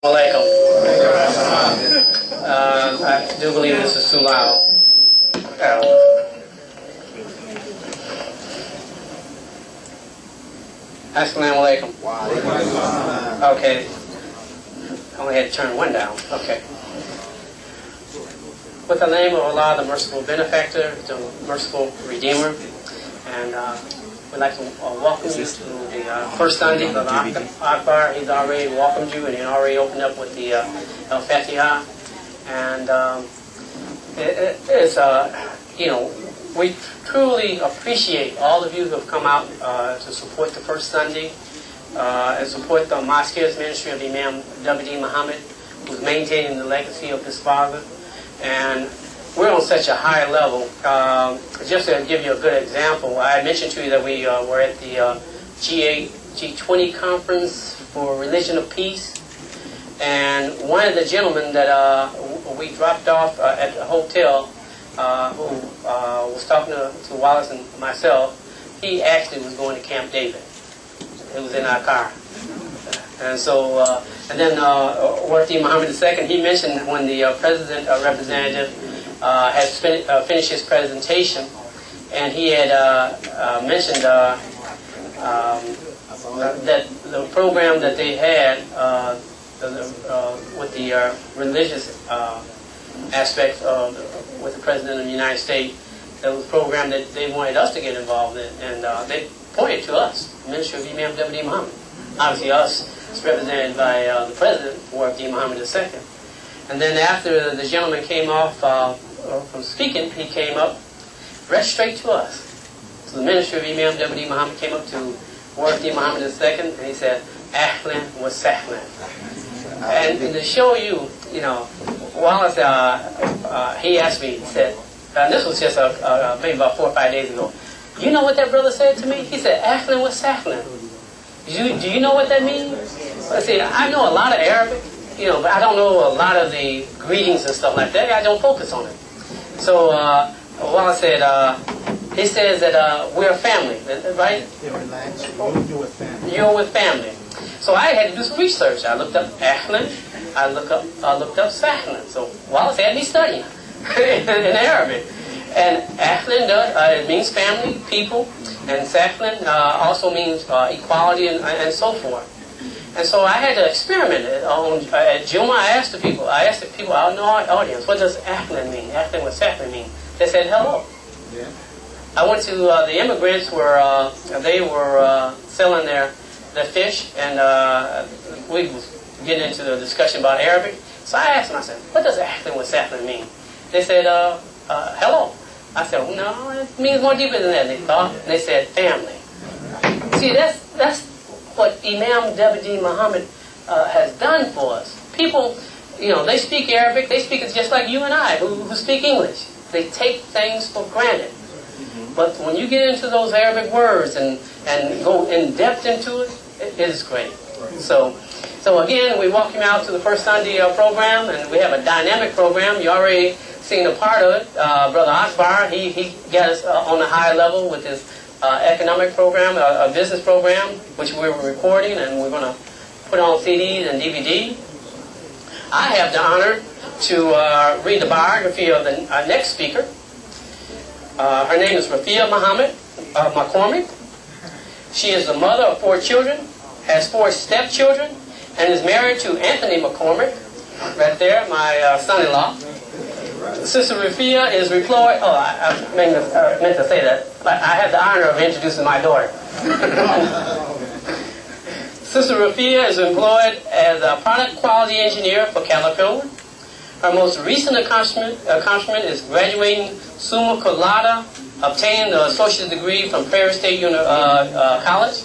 Alaikum. I do believe this is too loud. Assalamu alaikum. Okay. I only had to turn one down. Okay. With the name of Allah, the merciful benefactor, the merciful redeemer, and we'd like to welcome you to the first Sunday of Akbar. He's already welcomed you, and he already opened up with the Al-Fatiha. And we truly appreciate all of you who have come out to support the first Sunday and support the Mosque ministry of Imam Deen Mohammed, who's maintaining the legacy of his father. And we're on such a high level. Just to give you a good example, I mentioned to you that we were at the G20 conference for Religion of Peace, and one of the gentlemen that we dropped off at the hotel, who was talking to Wallace and myself, he actually was going to Camp David. It was in our car. And so, and then Deen Mohammed II, he mentioned when the president representative had finished his presentation, and he had mentioned that the program that they had with the religious aspect with the President of the United States, that was a program that they wanted us to get involved in, and they pointed to us, the Ministry of Imam Deen Mohammed. Obviously us, it's represented by the President, Deen Mohammed II. And then after the gentleman came off from speaking, he came up right straight to us. So the Ministry of Imam Deen Mohammed came up to Deen Mohammed II, and he said, Ahlan wa sahlan. And to show you, Wallace, he asked me, he said, and this was just maybe about 4 or 5 days ago, you know what that brother said to me? He said, Ahlan wa sahlan. Do you know what that means? I said, I know a lot of Arabic, but I don't know a lot of the greetings and stuff like that. I don't focus on it. So Wallace said, he says that we're a family, right? You're with family. So I had to do some research. I looked up Ahlan, I looked up Sahlan. So Wallace had me studying in Arabic. And Ahlan it means family, people, and Sahlan also means equality and so forth. And so I had to experiment at Juma. I asked the people out in the audience, what does Ahlan mean? Ahlan, what Sahlan mean? They said hello. Yeah. I went to the immigrants where they were selling their fish, and we was getting into the discussion about Arabic. So I asked them, I said, what does Ahlan wa sahlan mean? They said, hello. I said, well, no, it means more deeper than that. They thought, and they said, family. See, that's what Imam Deen Mohammed has done for us. People, they speak Arabic, they speak it just like you and I, who speak English. They take things for granted. But when you get into those Arabic words and go in depth into it, it is great. So again, we welcome you out to the first Sunday program, and we have a dynamic program. You already seen a part of it. Brother Akbar, he got us on a high level with his economic program, a business program, which we're recording, and we're going to put on CDs and DVD. I have the honor to read the biography of our next speaker. Her name is Rafiah McCormick. She is the mother of 4 children, has 4 stepchildren, and is married to Anthony McCormick, right there, my son-in-law. Sister Rafiah is employed. Oh, I meant to say that. I had the honor of introducing my daughter. Sister Rafiah is employed as a product quality engineer for Caterpillar. Her most recent accomplishment is graduating summa cum laude, obtaining the associate's degree from Prairie State College.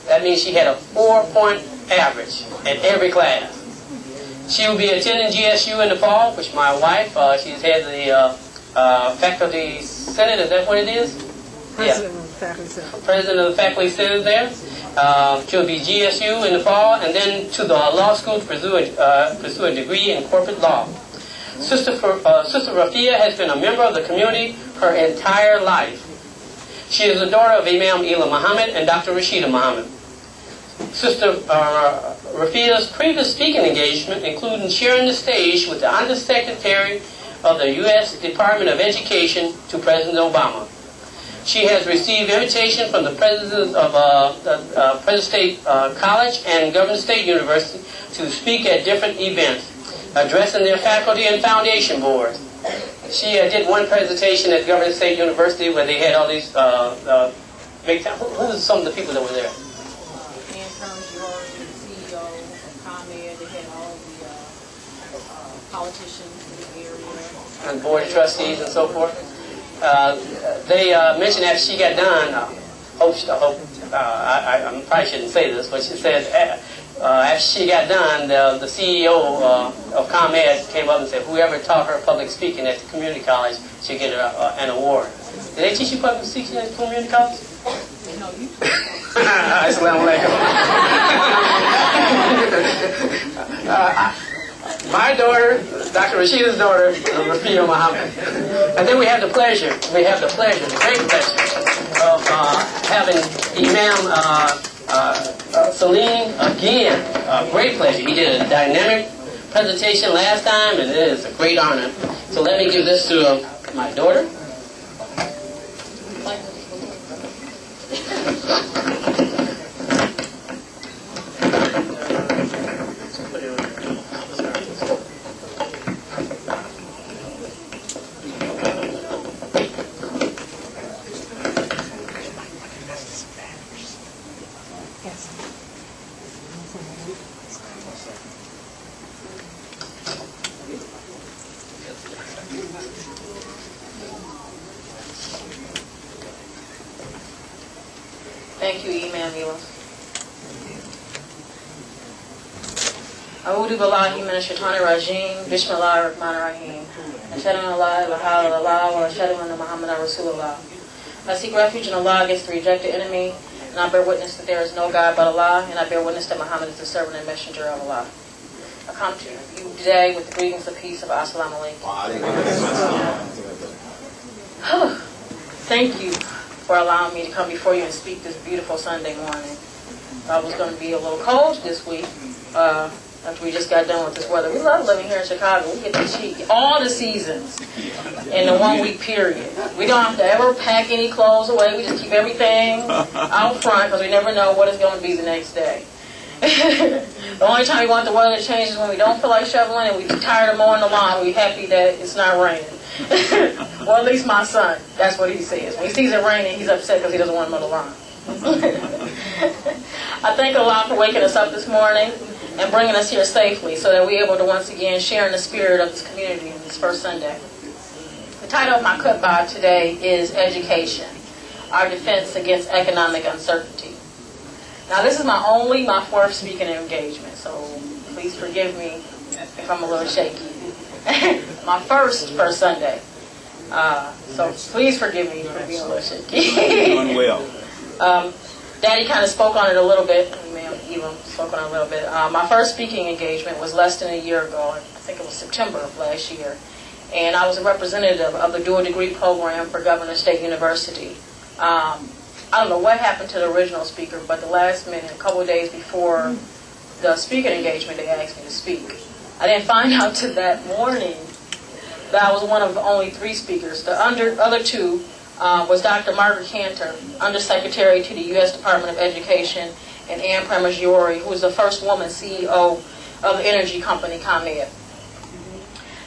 That means she had a 4-point average in every class. She will be attending GSU in the fall, which my wife, she's had the faculty senate, is that what it is? President of the Faculty Senate. President of the Faculty Senate there. She'll be GSU in the fall, and then to the law school to pursue a degree in corporate law. Sister Rafiah has been a member of the community her entire life. She is the daughter of Imam Mohammed and Dr. Rashida Mohammed. Sister Rafiah's previous speaking engagement, including sharing the stage with the Undersecretary of the U.S. Department of Education to President Obama. She has received invitation from the presidents of President State College and Governor State University to speak at different events, addressing their faculty and foundation boards. She did one presentation at Governor State University where they had all these big time. Who are some of the people that were there? CEO of ComEd, they had all the politicians in the area. And board of trustees and so forth. They mentioned after she got done, I probably shouldn't say this, but she said after she got done, the CEO of ComEd came up and said, whoever taught her public speaking at the community college should get an award. Did they teach you public speaking at the community college? No, you. Assalamu alaikum. My daughter, Dr. Rashida's daughter, Rafiah Mohammed. And then we have the pleasure, the great pleasure of having Imam Salim again. Great pleasure. He did a dynamic presentation last time, and it is a great honor. So let me give this to my daughter. Thank you, Imam Yunus. A'udhu billahi minash shaitanir rajim. Bismillahir rahmanir rahim. Ashhadu an la ilaha illallah wa ashhadu anna Muhammadan rasulullah. I seek refuge in Allah against the rejected enemy, and I bear witness that there is no God but Allah, and I bear witness that Muhammad is the servant and messenger of Allah. I come to you today with the greetings of peace of Assalamu alaikum. Thank you for allowing me to come before you and speak this beautiful Sunday morning. I was going to be a little cold this week after we just got done with this weather. We love living here in Chicago. We get to see all the seasons in the 1 week period. We don't have to ever pack any clothes away. We just keep everything out front because we never know what it's going to be the next day. The only time we want the weather to change is when we don't feel like shoveling and we're tired of mowing the lawn. We're happy that it's not raining. Well, at least my son, that's what he says. When he sees it raining, he's upset because he doesn't want to mow the lawn. I thank Allah for waking us up this morning and bringing us here safely so that we're able to once again share in the spirit of this community on this first Sunday. The title of my khutbah today is Education, Our Defense Against Economic Uncertainty. Now, this is my fourth speaking engagement, so please forgive me if I'm a little shaky. My first Sunday. So please forgive me for being a little shaky. Doing well. Daddy kind of spoke on it a little bit. Even spoke on it a little bit. My first speaking engagement was less than a year ago. I think it was September of last year. And I was a representative of the dual degree program for Governor State University. I don't know what happened to the original speaker, but the last minute, a couple of days before the speaking engagement, they asked me to speak. I didn't find out till that morning that I was one of only 3 speakers. The other 2 was Dr. Margaret Cantor, Undersecretary to the U.S. Department of Education, and Ann Parmigiori, who was the first woman CEO of the energy company ComEd.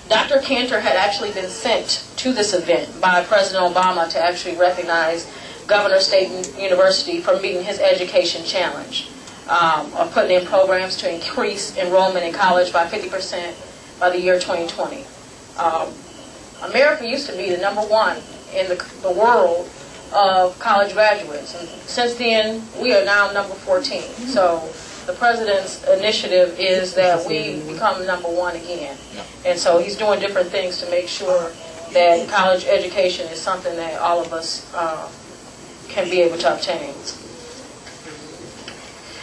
Dr. Cantor had actually been sent to this event by President Obama to actually recognize Governor State University for meeting his education challenge of putting in programs to increase enrollment in college by 50% by the year 2020. America used to be the #1 in the world of college graduates, and since then we are now number 14. So the president's initiative is that we become #1 again, and so he's doing different things to make sure that college education is something that all of us can be able to obtain.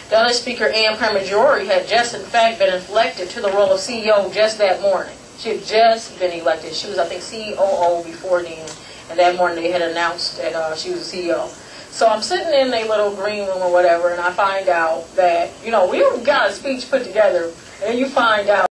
The other speaker, Ann Parmigiori, had just in fact been elected to the role of CEO just that morning. She had just been elected. She was, I think, COO before Deen, and that morning they had announced that she was a CEO. So I'm sitting in a little green room or whatever, and I find out that, we got a speech put together, and you find out